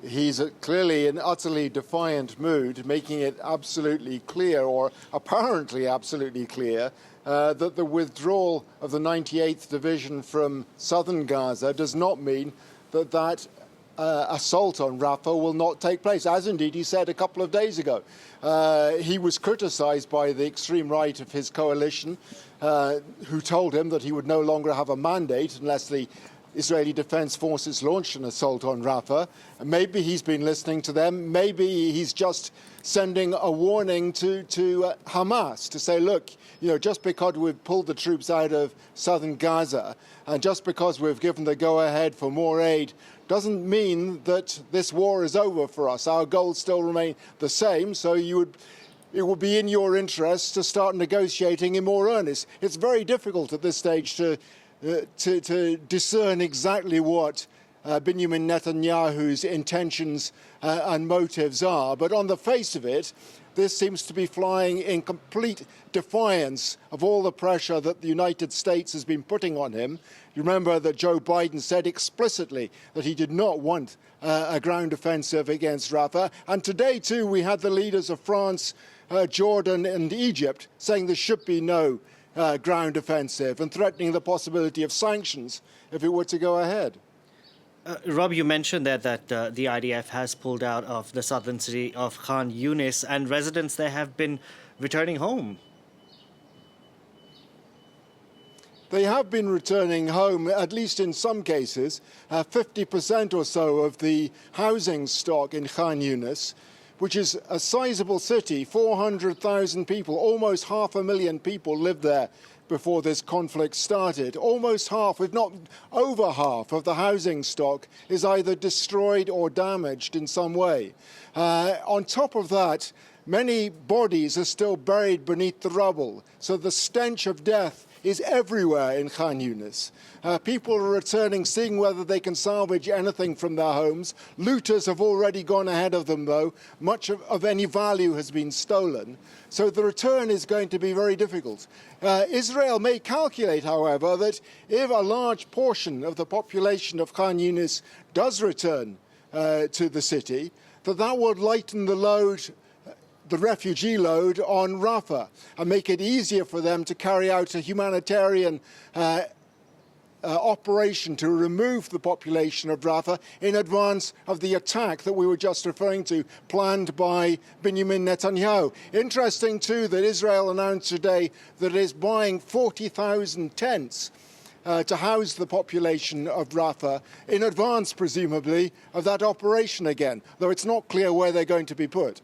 He's clearly in utterly defiant mood, making it absolutely clear, or apparently absolutely clear, that the withdrawal of the 98th Division from southern Gaza does not mean that assault on Rafah will not take place, as indeed he said a couple of days ago. He was criticised by the extreme right of his coalition, who told him that he would no longer have a mandate unless the Israeli Defense Forces launched an assault on Rafah. Maybe he's been listening to them. Maybe he's just sending a warning to Hamas to say, look, just because we've pulled the troops out of southern Gaza and just because we've given the go-ahead for more aid doesn't mean that this war is over for us. Our goals still remain the same, so it would be in your interest to start negotiating in more earnest. It's very difficult at this stage to discern exactly what Benjamin Netanyahu's intentions and motives are. But on the face of it, this seems to be flying in complete defiance of all the pressure that the United States has been putting on him. You remember that Joe Biden said explicitly that he did not want a ground offensive against Rafah. And today, too, we had the leaders of France, Jordan and Egypt saying there should be no ground offensive and threatening the possibility of sanctions if it were to go ahead. Rob, you mentioned that the IDF has pulled out of the southern city of Khan Younis, and residents there have been returning home. They have been returning home, at least in some cases. 50% or so of the housing stock in Khan Younis, which is a sizable city, 400,000 people, almost 500,000 people lived there before this conflict started. Almost half, if not over half, of the housing stock is either destroyed or damaged in some way. On top of that, many bodies are still buried beneath the rubble, so the stench of death is everywhere in Khan Younis. People are returning, seeing whether they can salvage anything from their homes. Looters have already gone ahead of them, though. Much of any value has been stolen. So the return is going to be very difficult. Israel may calculate, however, that if a large portion of the population of Khan Younis does return to the city, that would lighten the load, the refugee load on Rafah, and make it easier for them to carry out a humanitarian operation to remove the population of Rafah in advance of the attack that we were just referring to, planned by Benjamin Netanyahu. Interesting, too, that Israel announced today that it is buying 40,000 tents to house the population of Rafah in advance, presumably, of that operation again, though it's not clear where they're going to be put.